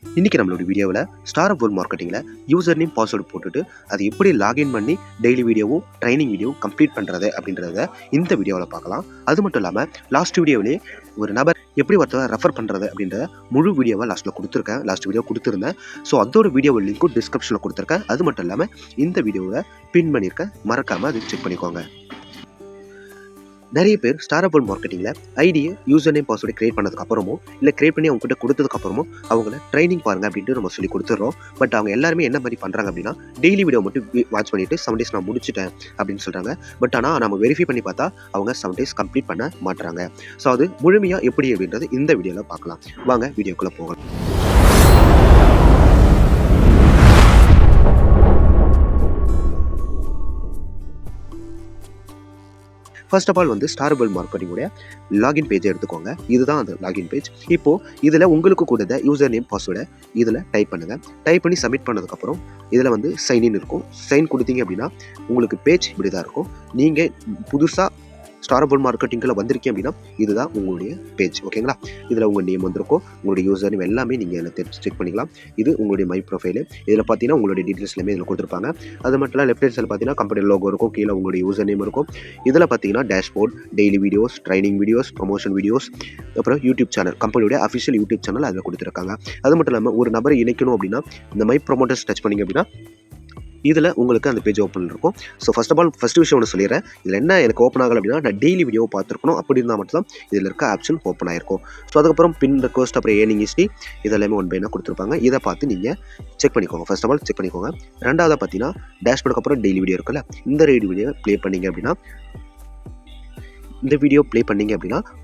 இன்றைக்கி நம்மளோட வீடியோவில் ஸ்டார் ஆஃப் வேர்ல்ட் மார்க்கெட்டிங்கில் யூசர் நேம் பாஸ்வேர்டு போட்டுட்டு அது எப்படி லாகின் பண்ணி டெய்லி வீடியோவும் ட்ரைனிங் வீடியோ கம்ப்ளீட் பண்ணுறது அப்படின்றத இந்த வீடியோவில் பார்க்கலாம். அது மட்டும் இல்லாமல் லாஸ்ட் வீடியோவிலே ஒரு நபர் எப்படி ஒருத்தர் ரெஃபர் பண்ணுறது அப்படின்ற முழு வீடியோவை லாஸ்ட் வீடியோ கொடுத்துருந்தேன். ஸோ அதோட வீடியோ லிங்க்கும் டிஸ்கிரிப்ஷனில் கொடுத்துருக்கேன். அது மட்டும் இல்லாமல் இந்த வீடியோவை பின் பண்ணியிருக்கேன், மறக்காமல் அது செக் பண்ணிக்கோங்க. நிறைய பேர் ஸ்டார் ஆஃப் வேர்ல்ட் மார்க்கெட்டிங்கில் ஐடியை யூசர் நேம் பாஸ்வேர்டு கிரியேட் பண்ணதுக்கப்புறமோ இல்லை கிரியேட் பண்ணி அவங்க கிட்ட கொடுத்ததுக்கப்புறமோ அவங்கள ட்ரைனிங் பாருங்க அப்படின்ட்டு நம்ம சொல்லி கொடுத்துட்றோம். பட் அவங்க எல்லாருமே என்ன மாதிரி பண்ணுறாங்க அப்படின்னா டெய்லி வீடியோ மட்டும் வாட்ச் பண்ணிவிட்டு 7 days நான் முடிச்சிட்டேன் அப்படின்னு சொல்கிறாங்க. பட் ஆனால் நம்ம வெரிஃபை பண்ணி பார்த்தா அவங்க 7 days கம்ப்ளீட் பண்ண மாட்டுறாங்க. ஸோ அது முழுமையாக எப்படி அப்படின்றது இந்த வீடியோவில் பார்க்கலாம். வாங்க வீடியோக்குள்ளே போகலாம். First of all Star World மார்க்கெட்டிங்கோட லாகின் பேஜை எடுத்துக்கோங்க. இதுதான் அந்த லாகின் பேஜ். இப்போது இதில் உங்களுக்கு கொடுத்த யூசர் நேம் பாஸ்வேர்டை இதில் டைப் பண்ணுங்கள். டைப் பண்ணி சப்மிட் பண்ணதுக்கப்புறம் இதில் சைன்இன் இருக்கும். சைன் கொடுத்தீங்க அப்படின்னா உங்களுக்கு பேஜ் இப்படி தான் இருக்கும். நீங்கள் புதுசாக ஸ்டார் ஆஃப் வேர்ல்ட் மார்க்கெட்டிங்கில் வந்திருக்கீங்க அப்படின்னா இதுதான் உங்களுடைய பேஜ். ஓகேங்களா? இதில் உங்கள் நேம் வந்திருக்கும், உங்களுடைய யூசர் நேம் எல்லாமே நீங்கள் செக் பண்ணிக்கலாம். இது உங்களுடைய மை ப்ரொஃபைலு. இதில் பார்த்தீங்கன்னா உங்களுடைய டீட்டெயில்ஸ் எல்லாமே இதில் கொடுத்துருப்பாங்க. அது மட்டும் இல்லை லெஃப்ட் ஹேண்ட் சைடில் பார்த்தீங்கன்னா கம்பெனி லோகோ இருக்கும், கீழே உங்களுடைய யூசர் நேம் இருக்கும். இதில் பார்த்தீங்கன்னா dashboard, daily videos, training videos, promotion videos, அப்புறம் யூடியூப் சேனல், கம்பெனியோட அஃபிஷியல் யூடியூப் சேனல் அதில் கொடுத்துருக்காங்க. அது மட்டும் இல்லாமல் ஒரு நபரை இணைக்கணும் அப்படின்னா இந்த மை ப்ரொமோட்டர்ஸ் டச் பண்ணிங்க அப்படின்னா இதில் உங்களுக்கு அந்த பேஜ் ஓப்பன் இருக்கும். ஸோ ஃபர்ஸ்ட் விஷயம் ஒன்று சொல்லிடுறேன். இதில் என்ன எனக்கு ஓப்பன் ஆகலை அப்படின்னா நான் டெய்லி வீடியோ பார்த்துருக்கணும். அப்படி இருந்தால் மட்டும் தான் இதில் இருக்க ஆப்ஷன் ஓப்பன் ஆகிருக்கும். ஸோ அதுக்கப்புறம் பின் ரெக்வஸ்ட், அப்புறம் ஏர்னிங் ஹிஸ்ட்ரி இதெல்லாமே ஒன் பைனாக கொடுத்துருப்பாங்க. இதை பார்த்து நீங்கள் செக் பண்ணிக்கோங்க. ஃபர்ஸ்ட் ஆஃப் ஆல் செக் பண்ணிக்கோங்க. ரெண்டாவது பார்த்தீங்கன்னா டேஷ்போர்டுக்கு அப்புறம் டெய்லி வீடியோ இருக்குல்ல, இந்த டெய்லி வீடியோ ப்ளே பண்ணிங்க அப்படின்னா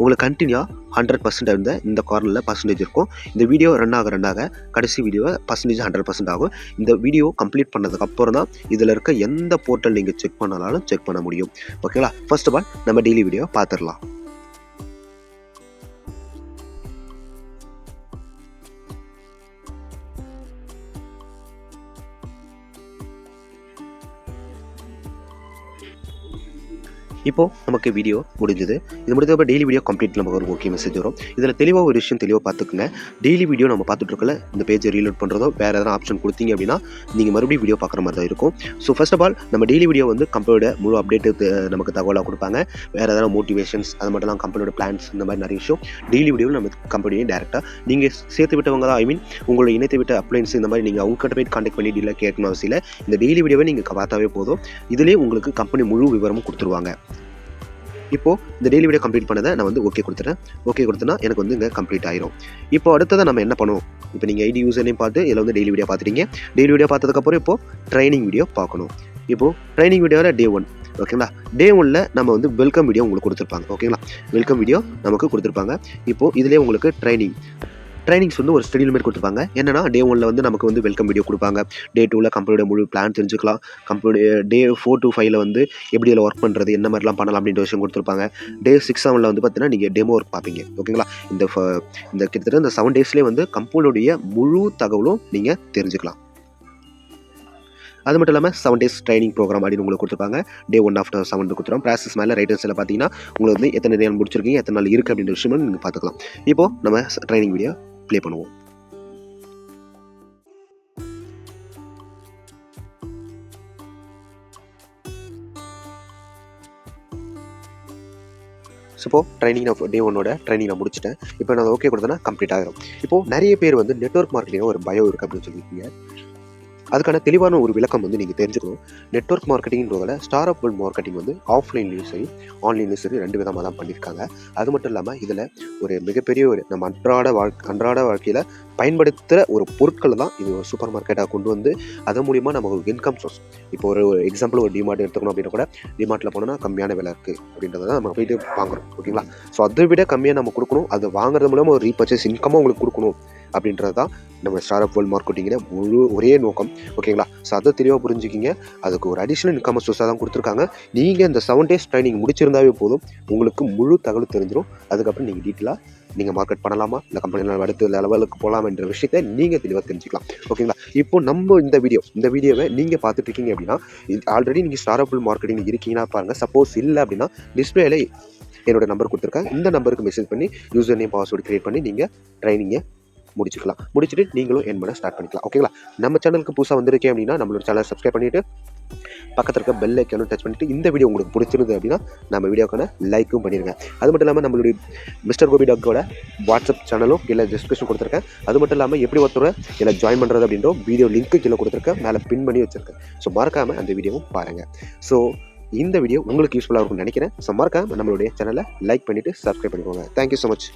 உங்களுக்கு கண்டினியூ 100% இருந்த இந்த கார்னரில் பர்சன்டேஜ் இருக்கும். இந்த வீடியோ ரன் ஆக கடைசி வீடியோ பர்சன்டேஜ் 100% ஆகும். இந்த வீடியோ கம்ப்ளீட் பண்ணதுக்கப்புறம் தான் இதில் இருக்க எந்த போர்ட்டல் நீங்கள் செக் பண்ணாலும் செக் பண்ண முடியும். ஓகேங்களா? ஃபர்ஸ்ட் ஆஃப் ஆல் நம்ம டெய்லி வீடியோ பார்த்துடலாம். இப்போது நமக்கு வீடியோ முடிஞ்சது. இது முடிஞ்சப்போ டெய்லி வீடியோ கம்ப்ளீட் நமக்கு ஒரு ஓகே மெசேஜ் வரும். இதில் தெளிவாக ஒரு விஷயம் பார்த்துக்குங்க. டெய்லி வீடியோ நம்ம பார்த்துட்ருக்கல இந்த பேஜை ரீலோட் பண்ணுறதோ வேறு எதனா ஆப்ஷன் கொடுத்தீங்க அப்படின்னா நீங்கள் மறுபடியும் வீடியோ பார்க்குற மாதிரி தான் இருக்கும். ஸோ ஃபர்ஸ்ட் ஆஃப் ஆல் நம்ம டெய்லி வீடியோ கம்பெனியோட முழு அப்டேட்டு நமக்கு தகவலாக கொடுப்பாங்க. வேறு எதனா மோட்டிவேஷன்ஸ், அது மட்டும் இல்லாமல் கம்பெனியோட பிளான்ஸ், இந்த மாதிரி நிறைய விஷயம் டெய்லி வீடியோவில் நம்ம கம்பெனியை டேரெக்டாக நீங்கள் சேர்த்து விட்டவங்க தான், உங்களோட இணைத்து விட்ட அப்ளைன்ஸ் இந்த மாதிரி நீங்கள் அவங்ககிட்ட போய் கான்டாக்ட் பண்ணி டீலாக கேட்கணும் அவசியம் இல்லை. இந்த டெய்லி வீடியோவை நீங்கள் பார்த்தாவே போதும். இதிலே உங்களுக்கு கம்பெனி முழு விவரமும் கொடுத்துருவாங்க. இப்போது இந்த டெய்லி வீடியோ கம்ப்ளீட் பண்ணதை நான் ஓகே கொடுத்துட்டேன். ஓகே கொடுத்தனா எனக்கு இங்கே கம்ப்ளீட் ஆயிரும். இப்போ அடுத்ததை நம்ம என்ன பண்ணுவோம்? இப்போ நீங்கள் ஐடி யூசர் நேம் பார்த்து இதில் டெய்லி வீடியோ பார்த்துட்டீங்க. டெய்லி வீடியோ பார்த்ததுக்கப்புறம் இப்போது ட்ரைனிங் வீடியோ பார்க்கணும். இப்போது ட்ரைனிங் வீடியோவில் டே 1 ஓகேங்களா? டே 1ல் நம்ம வெல்கம் வீடியோ உங்களுக்கு கொடுத்துருப்பாங்க. ஓகேங்களா? வெல்கம் வீடியோ நமக்கு கொடுத்துருப்பாங்க. இப்போது இதிலே உங்களுக்கு ட்ரைனிங்ஸ் ஒரு ஸ்டெடியூல் மாதிரி கொடுத்துருப்பாங்க. என்னன்னா டே 1ல் நமக்கு வெல்கம் வீடியோ கொடுப்பாங்க. டே 2ல் கம்பெனியோட முழு பிளான் தெரிஞ்சுக்கலாம். கம்பெனியோட டே 4 to 5ல் எப்படி இதில் ஒர்க் பண்ணுறது, என்ன மாதிரிலாம் பண்ணலாம் அப்படின்ற விஷயம் கொடுத்துருப்பாங்க. டே 6, 7ல் பார்த்தீங்கன்னா நீங்கள் டெமோ ஒர்க் பார்ப்பீங்க. ஓகேங்களா? இந்த கிட்டத்தட்ட இந்த 7 daysலேயே கம்பெனியோடைய முழு தகவலும் நீங்கள் தெரிஞ்சுக்கலாம். அது மட்டும் இல்லாமல் 7 days ட்ரைனிங் ப்ரோக்ராம் அப்படின்னு உங்களுக்கு கொடுத்துருப்பாங்க. டே 1 after 7 கொடுத்துருவோம். ப்ராசஸ் மேலே ரைட் ஹேண்ட் பார்த்தீங்கன்னா உங்களுக்கு எத்தனை நாள் முடிச்சிருக்கீங்க, எத்தனை நாள் இருக்குது அப்படின்ற விஷயம் நீங்கள் பார்த்துக்கலாம். இப்போது நம்ம ட்ரைனிங் வீடியோ ப்ளே பண்ணுவோம். இப்போ ட்ரைனிங் டே 1ஓட ட்ரைனிங் நான் முடிச்சிட்டேன். இப்போ நான் ஓகே கொடுத்தேன்னா கம்ப்ளீட் ஆகிடும். இப்போது நிறைய பேர் நெட்வொர்க் மார்க்கெட்டிங் ஒரு பயோ இருக்குது அப்படின்னு சொல்லியிருக்கீங்க. அதுக்கான தெளிவான ஒரு விளக்கம் நீங்கள் தெரிஞ்சுக்கணும். நெட்வொர்க் மார்க்கெட்டிங்கிறதுல ஸ்டார் ஆஃப் வேர்ல்ட் மார்க்கெட்டிங் ஆஃப்லைன்லேயும் சரி ஆன்லைன்லேயும் சரி 2 விதமாக தான் பண்ணியிருக்காங்க. அது மட்டும் இல்லாமல் இதில் ஒரு மிகப்பெரிய நம்ம அன்றாட வாழ்க்கையில் பயன்படுத்துகிற ஒரு பொருட்களை தான் இது ஒரு சூப்பர் மார்க்கெட்டாக கொண்டு அதன் மூலிமா நம்ம ஒரு இன்கம் சோர்ஸ். இப்போ ஒரு எக்ஸாம்பிள் ஒரு டிமார்ட் எடுத்துக்கணும் அப்படின்னா கூட டிமார்ட்டில் போனோம்னா கம்மியான விலை இருக்குது அப்படின்றத தான் நம்ம போயிட்டு வாங்குறோம். ஓகேங்களா? ஸோ அதை விட கம்மியாக நம்ம கொடுக்கணும். அது வாங்குறது மூலமாக ஒரு ரீபர்ச்சேஸ் இன்கமாக உங்களுக்கு கொடுக்கணும் அப்படின்றது தான் நம்ம ஸ்டார் ஆஃப் வேர்ல்ட் மார்க்கெட்டிங்கில் ஒரே நோக்கம். ஓகேங்களா? ஸோ அதை தெளிவாக புரிஞ்சுக்கிங்க. அதுக்கு ஒரு அடிஷ்னல் இன்கம் சோர்ஸாக தான் கொடுத்துருக்காங்க. நீங்கள் இந்த 7 days ட்ரைனிங் முடிச்சிருந்தாவே போதும், உங்களுக்கு முழு தகவல் தெரிஞ்சிடும். அதுக்கப்புறம் நீங்கள் டீட்டெயிலாக நீங்கள் மார்க்கெட் பண்ணலாமா, இல்லை கம்பெனியில் அடுத்த லெவலுக்கு போகலாமா என்ற விஷயத்தை நீங்கள் தெளிவாக தெரிஞ்சுக்கலாம். ஓகேங்களா? இப்போ நம்ம இந்த வீடியோவை நீங்கள் பார்த்துட்டு இருக்கீங்க அப்படின்னா ஆல்ரெடி நீங்கள் ஸ்டார் ஆஃப் வேர்ல்ட் மார்க்கெட்டிங் இருக்கீங்கன்னா பாருங்கள். சப்போஸ் இல்லை அப்படின்னா டிஸ்பிளேல என்னோட நம்பர் கொடுத்துருக்கேன். இந்த நம்பருக்கு மெசேஜ் பண்ணி யூசர் நேம் பாஸ்வேர்டு கிரியேட் பண்ணி நீங்கள் ட்ரைனிங்கை முடிச்சுக்கலாம். முடிச்சுட்டு நீங்களும் earn பண்ண ஸ்டார்ட் பண்ணிக்கலாம். ஓகேங்களா? நம்ம சேனலுக்கு புதுசாக வந்திருக்கேன் அப்படின்னா நம்மளோட சேனலை சப்ஸ்கிரைப் பண்ணிவிட்டு பக்கத்தில் இருக்க பெல் ஐக்கானும் டச் பண்ணிவிட்டு இந்த வீடியோ உங்களுக்கு பிடிச்சிருந்தது அப்படின்னா நம்ம வீடியோக்கான லைக்கும் பண்ணிடுங்க. அது மட்டும் இல்லாமல் நம்மளுடைய மிஸ்டர் கோபி டாக்கோட வாட்ஸ்அப் சேனலும் கீழே டிஸ்கிரிப்ஷன் கொடுத்துருக்கேன். அது மட்டும் இல்லாமல் எப்படி ஒருத்தரை இதில் ஜாயின் பண்ணுறது அப்படின்ற வீடியோ லிங்க்கு கீழே கொடுத்துருக்கேன், மேலே பின் பண்ணி வச்சுருக்கேன். ஸோ மறக்காமல் அந்த வீடியோவும் பாருங்கள். ஸோ இந்த வீடியோ உங்களுக்கு யூஸ்ஃபுல்லாக இருக்கும்னு நினைக்கிறேன். ஸோ மறக்காமல் நம்மளுடைய சேனலை லைக் பண்ணிவிட்டு சப்ஸ்கிரைப் பண்ணிக்கோங்க. Thank you so much.